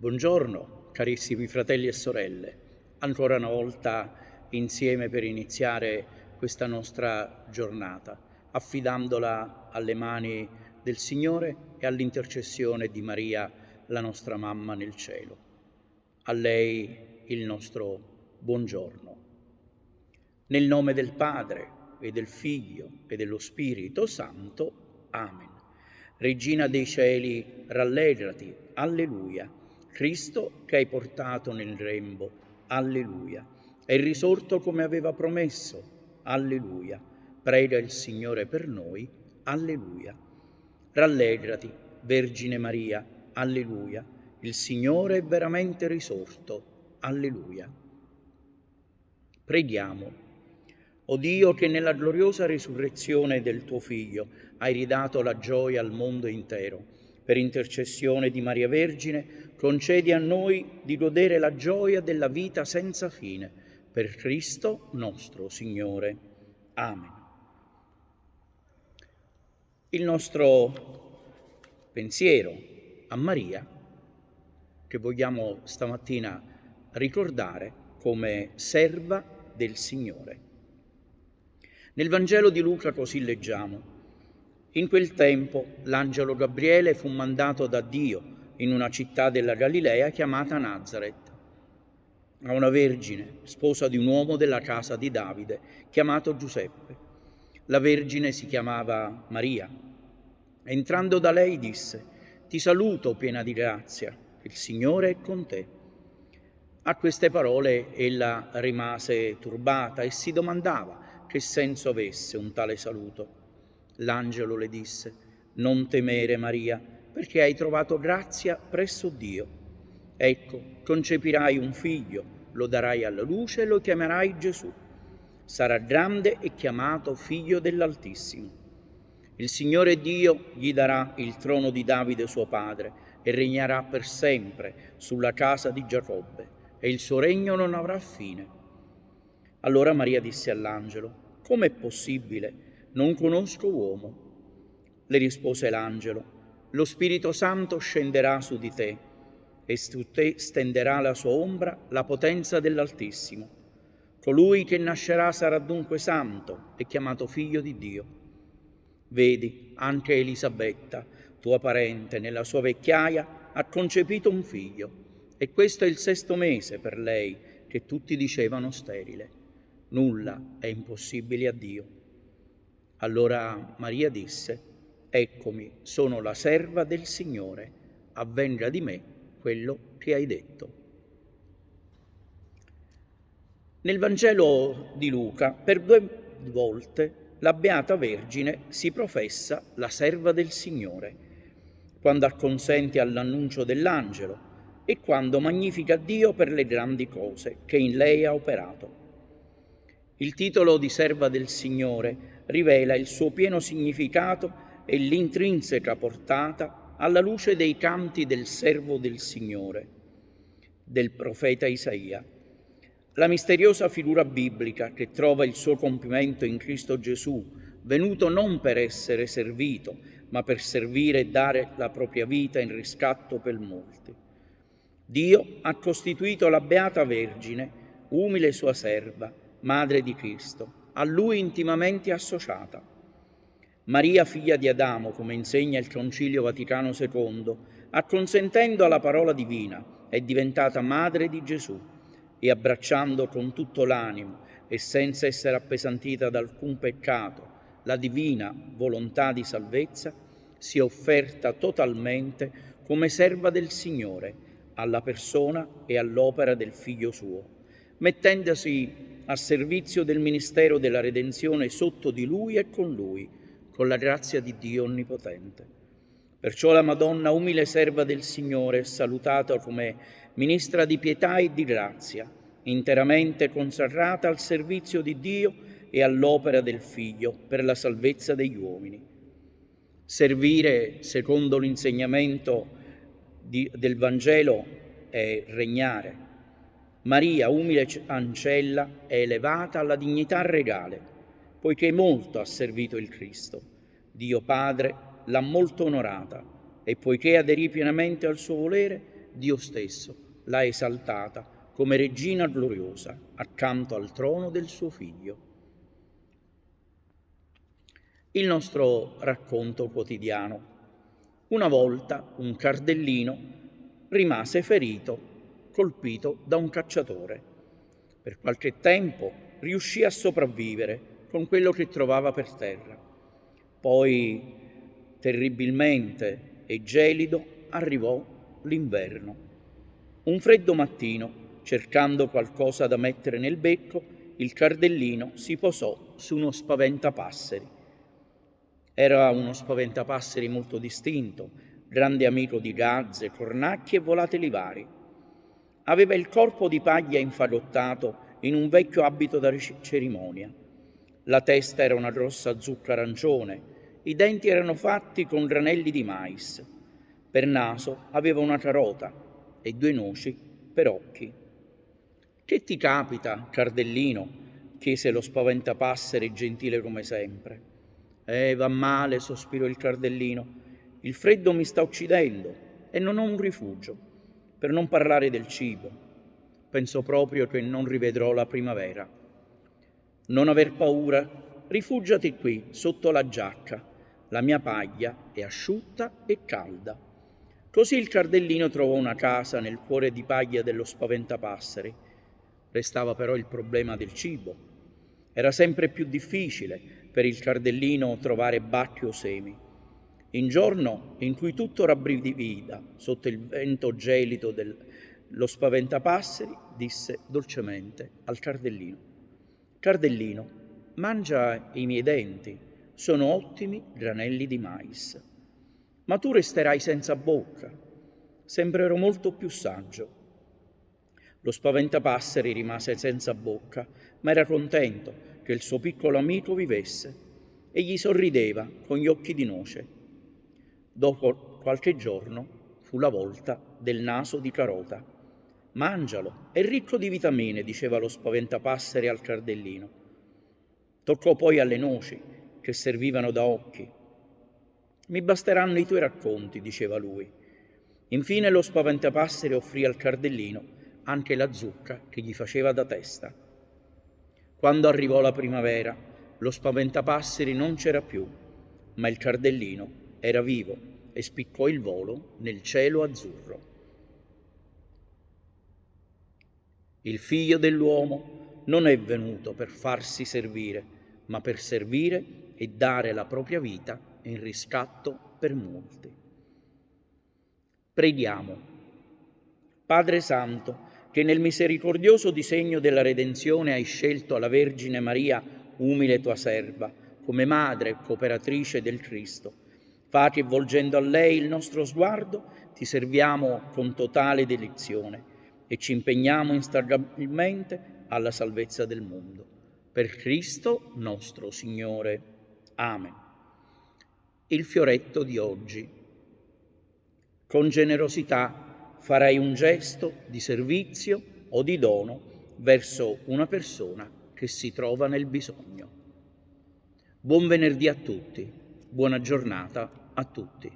Buongiorno, carissimi fratelli e sorelle, ancora una volta insieme per iniziare questa nostra giornata, affidandola alle mani del Signore e all'intercessione di Maria, la nostra mamma nel cielo. A lei il nostro buongiorno. Nel nome del Padre e del Figlio e dello Spirito Santo. Amen. Regina dei cieli, rallegrati, alleluia. Cristo che hai portato nel grembo, alleluia. È risorto come aveva promesso, alleluia. Prega il Signore per noi, alleluia. Rallegrati, Vergine Maria, alleluia. Il Signore è veramente risorto, alleluia. Preghiamo. O Dio, che nella gloriosa risurrezione del tuo Figlio hai ridato la gioia al mondo intero, per intercessione di Maria Vergine, concedi a noi di godere la gioia della vita senza fine, per Cristo nostro Signore. Amen. Il nostro pensiero a Maria, che vogliamo stamattina ricordare come serva del Signore. Nel Vangelo di Luca così leggiamo: in quel tempo l'angelo Gabriele fu mandato da Dio in una città della Galilea chiamata Nazaret, a una vergine, sposa di un uomo della casa di Davide, chiamato Giuseppe. La vergine si chiamava Maria. Entrando da lei disse: «Ti saluto, piena di grazia, il Signore è con te». A queste parole ella rimase turbata e si domandava che senso avesse un tale saluto. L'angelo le disse: «Non temere, Maria, perché hai trovato grazia presso Dio. Ecco, concepirai un figlio, lo darai alla luce e lo chiamerai Gesù. Sarà grande e chiamato Figlio dell'Altissimo. Il Signore Dio gli darà il trono di Davide suo padre e regnerà per sempre sulla casa di Giacobbe, e il suo regno non avrà fine». Allora Maria disse all'angelo: «Com'è possibile? Non conosco uomo». Le rispose l'angelo: «Lo Spirito Santo scenderà su di te e su te stenderà la sua ombra la potenza dell'Altissimo. Colui che nascerà sarà dunque santo e chiamato figlio di Dio. Vedi, anche Elisabetta, tua parente, nella sua vecchiaia ha concepito un figlio, e questo è il 6° mese per lei, che tutti dicevano sterile. Nulla è impossibile a Dio». Allora Maria disse: «Eccomi, sono la serva del Signore, avvenga di me quello che hai detto». Nel Vangelo di Luca, per 2 volte, la Beata Vergine si professa la serva del Signore, quando acconsente all'annuncio dell'angelo e quando magnifica Dio per le grandi cose che in lei ha operato. Il titolo di serva del Signore rivela il suo pieno significato e l'intrinseca portata alla luce dei canti del servo del Signore, del profeta Isaia. La misteriosa figura biblica che trova il suo compimento in Cristo Gesù, venuto non per essere servito, ma per servire e dare la propria vita in riscatto per molti. Dio ha costituito la Beata Vergine, umile sua serva, madre di Cristo, a Lui intimamente associata. Maria, figlia di Adamo, come insegna il Concilio Vaticano II, acconsentendo alla parola divina, è diventata madre di Gesù e, abbracciando con tutto l'animo e senza essere appesantita da alcun peccato la divina volontà di salvezza, si è offerta totalmente come serva del Signore alla persona e all'opera del Figlio suo, mettendosi a servizio del ministero della redenzione sotto di Lui e con Lui, con la grazia di Dio Onnipotente. Perciò la Madonna, umile serva del Signore, è salutata come ministra di pietà e di grazia, interamente consacrata al servizio di Dio e all'opera del Figlio per la salvezza degli uomini. Servire, secondo l'insegnamento del Vangelo, è regnare. Maria, umile ancella, è elevata alla dignità regale, poiché molto ha servito il Cristo. Dio Padre l'ha molto onorata e poiché aderì pienamente al suo volere, Dio stesso l'ha esaltata come regina gloriosa accanto al trono del suo Figlio. Il nostro racconto quotidiano. Una volta un cardellino rimase ferito, colpito da un cacciatore. Per qualche tempo riuscì a sopravvivere con quello che trovava per terra. Poi, terribilmente e gelido, arrivò l'inverno. Un freddo mattino, cercando qualcosa da mettere nel becco, il cardellino si posò su uno spaventapasseri. Era uno spaventapasseri molto distinto, grande amico di gazze, cornacchie e volatili vari. Aveva il corpo di paglia infagottato in un vecchio abito da cerimonia. La testa era una grossa zucca arancione, i denti erano fatti con granelli di mais. Per naso aveva una carota e 2 noci per occhi. «Che ti capita, cardellino?» chiese lo spaventapasseri gentile come sempre. Va male», sospirò il cardellino. «Il freddo mi sta uccidendo e non ho un rifugio, per non parlare del cibo. Penso proprio che non rivedrò la primavera». «Non aver paura, rifugiati qui, sotto la giacca. La mia paglia è asciutta e calda». Così il cardellino trovò una casa nel cuore di paglia dello spaventapasseri. Restava però il problema del cibo. Era sempre più difficile per il cardellino trovare bacchi o semi. In giorno in cui tutto rabbriviva sotto il vento gelido dello spaventapasseri, disse dolcemente al cardellino: «Cardellino, mangia i miei denti, sono ottimi granelli di mais. Ma tu resterai senza bocca. Sembrerò molto più saggio». Lo spaventapasseri rimase senza bocca, ma era contento che il suo piccolo amico vivesse e gli sorrideva con gli occhi di noce. Dopo qualche giorno fu la volta del naso di carota. «Mangialo, è ricco di vitamine», diceva lo spaventapasseri al cardellino. Toccò poi alle noci, che servivano da occhi. «Mi basteranno i tuoi racconti», diceva lui. Infine lo spaventapasseri offrì al cardellino anche la zucca che gli faceva da testa. Quando arrivò la primavera, lo spaventapasseri non c'era più, ma il cardellino era vivo e spiccò il volo nel cielo azzurro. Il Figlio dell'uomo non è venuto per farsi servire, ma per servire e dare la propria vita in riscatto per molti. Preghiamo. Padre Santo, che nel misericordioso disegno della redenzione hai scelto la Vergine Maria, umile tua serva, come madre e cooperatrice del Cristo, fa che volgendo a lei il nostro sguardo ti serviamo con totale dedizione e ci impegniamo instancabilmente alla salvezza del mondo. Per Cristo nostro Signore. Amen. Il fioretto di oggi. Con generosità farai un gesto di servizio o di dono verso una persona che si trova nel bisogno. Buon venerdì a tutti, buona giornata a tutti.